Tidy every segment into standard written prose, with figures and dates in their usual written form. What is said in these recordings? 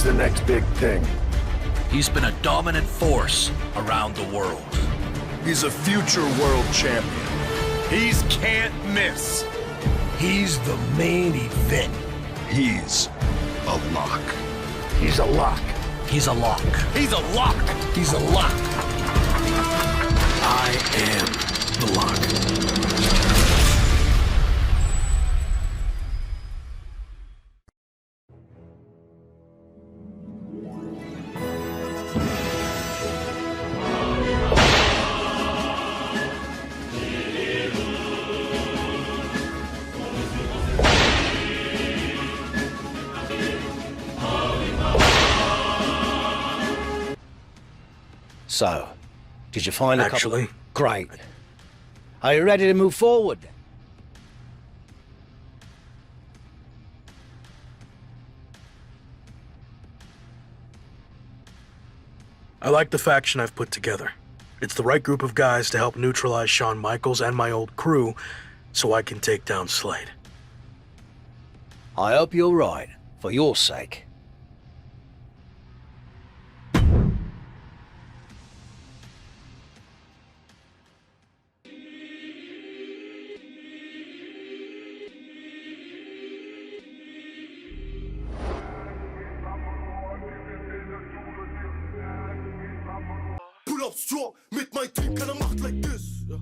He's the next big thing. He's been a dominant force around the world. He's a future world champion. He's can't miss. He's the main event. He's a lock. He's a lock. He's a lock. He's a lock. He's a lock. I am the lock. So, did you find a Actually, couple? Great. Are you ready to move forward? I like the faction I've put together. It's the right group of guys to help neutralize Shawn Michaels and my old crew, so I can take down Slade. I hope you're right, for your sake. Pull up strong mit mein Team, keiner macht like this. Ja.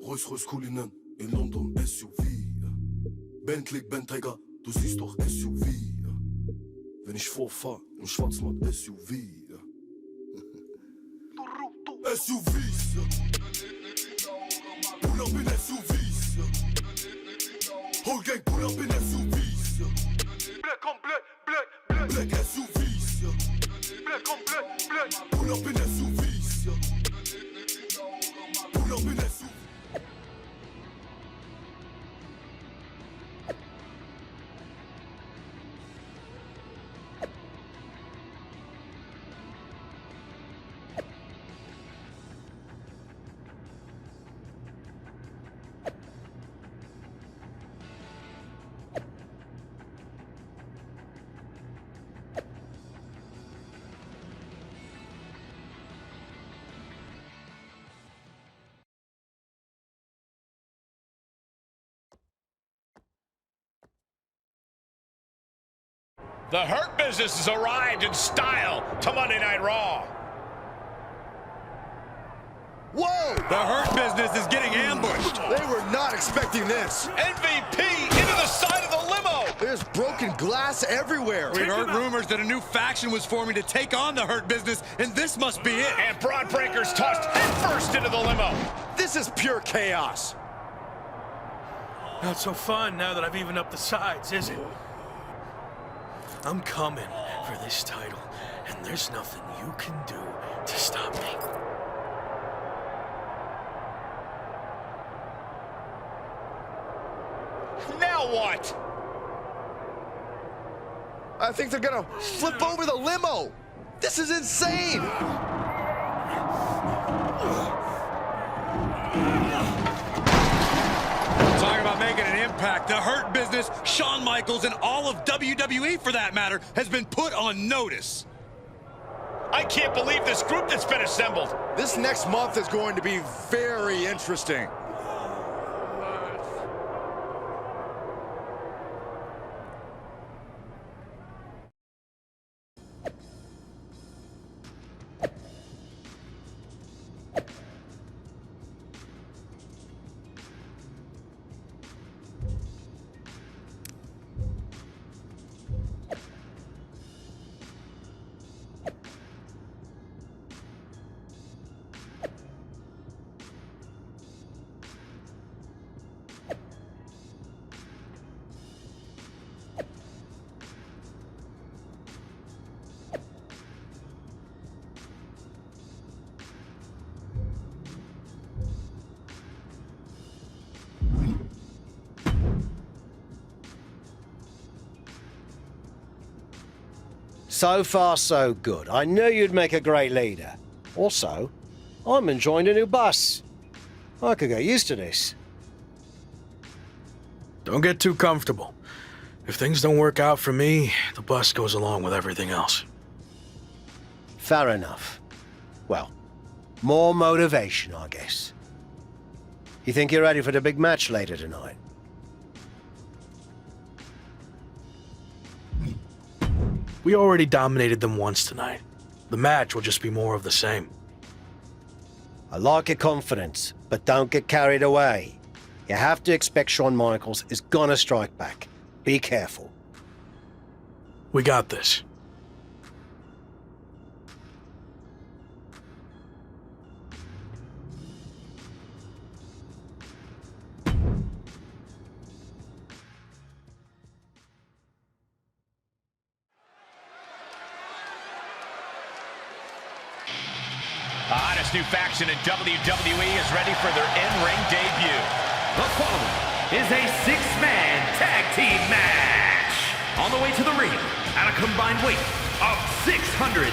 Rolls-Royce Cullinan in London SUV. Ja. Bentley, Bentayga, du siehst doch SUV. Ja. Wenn ich vorfahr im Schwarzmarkt SUV. Ja. SUVs. Ja. Pull up in SUVs. Ja. Whole gang pull up in SUVs. Ja. Black on black, black, black. Black SUVs. Ja. Black on black, black. Pull up in SUVs. Ja. Pull up in SUVs. The Hurt Business has arrived in style to Monday Night Raw. Whoa! The Hurt Business is getting ambushed. They were not expecting this. MVP into the side of the limo. There's broken glass everywhere. We heard rumors that a new faction was forming to take on the Hurt Business, and this must be it. And Bron Breakker's tossed headfirst into the limo. This is pure chaos. Not so fun now that I've evened up the sides, is it? I'm coming for this title, and there's nothing you can do to stop me. Now what? I think they're gonna flip over the limo. This is insane. Talking about making an impact, the Hurt Business, Shawn Michaels, and all of WWE, for that matter, has been put on notice. I can't believe this group that's been assembled. This next month is going to be very interesting. So far, so good. I knew you'd make a great leader. Also, I'm enjoying a new bus. I could get used to this. Don't get too comfortable. If things don't work out for me, the bus goes along with everything else. Fair enough. Well, more motivation, I guess. You think you're ready for the big match later tonight? We already dominated them once tonight. The match will just be more of the same. I like your confidence, but don't get carried away. You have to expect Shawn Michaels is gonna strike back. Be careful. We got this. The hottest new faction in WWE is ready for their in-ring debut. The following is a six-man tag team match. On the way to the ring, at a combined weight of 698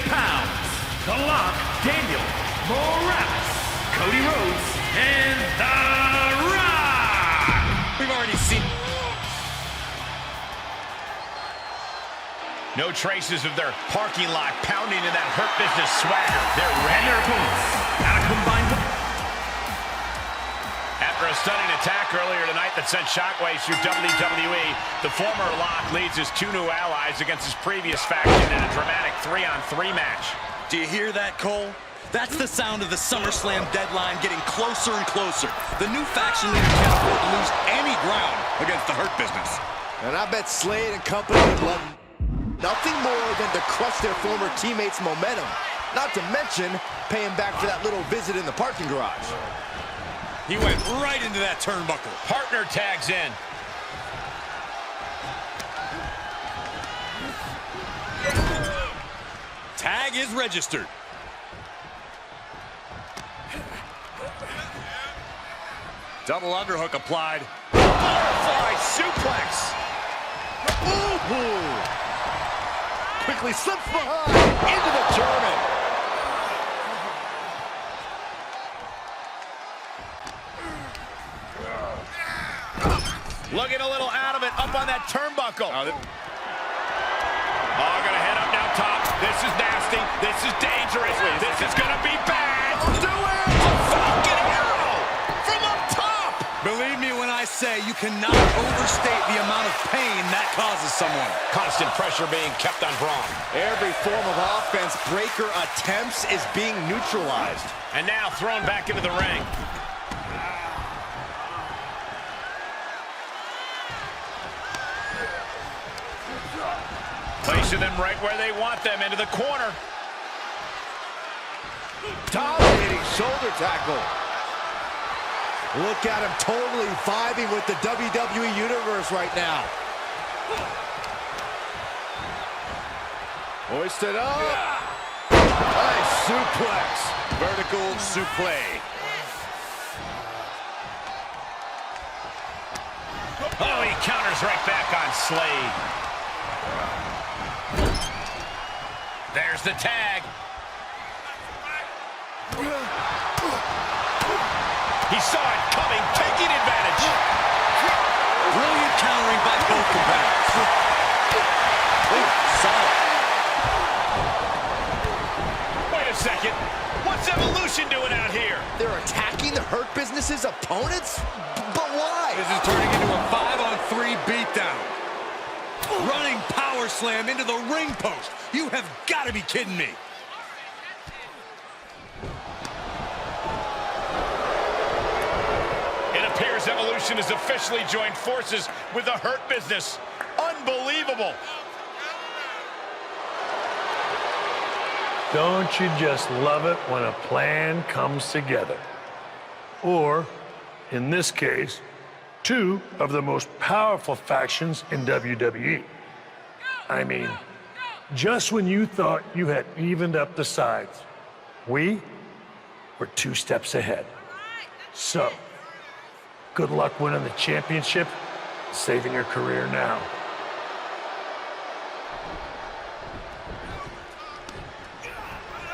pounds, The Lock, Daniel Morales, Cody Rhodes, and The Rock. We've already seen no traces of their parking lot pounding in that Hurt Business swagger. They're And ready. their opponents, at a combined weight. After a stunning attack earlier tonight that sent shockwaves through WWE, the former Lock leads his two new allies against his previous faction in a dramatic 3-on-3 match. Do you hear that, Cole? That's the sound of the SummerSlam deadline getting closer and closer. The new faction leader can't afford to lose any ground against the Hurt Business. And I bet Slade and company would love nothing more than to crush their former teammates' momentum. Not to mention paying back for that little visit in the parking garage. He went right into that turnbuckle. Partner tags in. Tag is registered. Double underhook applied. Butterfly suplex. Ooh. Quickly slips behind into the German. Looking a little out of it, up on that turnbuckle. Oh, gonna head up now top. This is nasty. This is dangerous. This is gonna be bad. Do it! A Falcon Arrow from up top. Believe me when I say you cannot overstate the amount of pain that causes someone. Constant pressure being kept on Braun. Every form of offense Breaker attempts is being neutralized. And now thrown back into the ring. Placing them right where they want them, into the corner. Dominating shoulder tackle. Look at him totally vibing with the WWE Universe right now. Hoisted up. Nice suplex. Vertical suplex. Oh, he counters right back on Slade. There's the tag. He saw it coming, taking advantage. Brilliant countering by both competitors. Ooh, solid. Wait a second. What's Evolution doing out here? They're attacking the Hurt Business's opponents? But why? This is turning into a 5-on-3 beatdown. Running power slam into the ring post. You have got to be kidding me. It appears Evolution has officially joined forces with the Hurt Business. Unbelievable. Don't you just love it when a plan comes together? Or, in this case, two of the most powerful factions in WWE. I mean, just when you thought you had evened up the sides, we were 2 steps ahead. So, good luck winning the championship, saving your career now.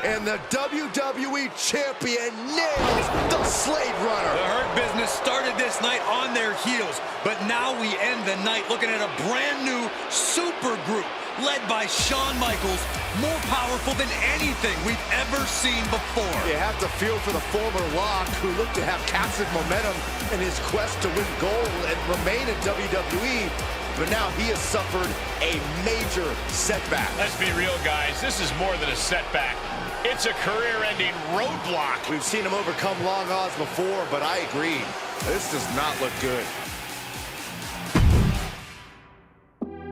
and the WWE Champion nails the Slade Runner. The Hurt Business started this night on their heels, but now we end the night looking at a brand new super group led by Shawn Michaels, more powerful than anything we've ever seen before. You have to feel for the former Lock, who looked to have captured momentum in his quest to win gold and remain in WWE, but now he has suffered a major setback. Let's be real, guys. This is more than a setback. It's a career-ending roadblock. We've seen him overcome long odds before, but I agree. This does not look good.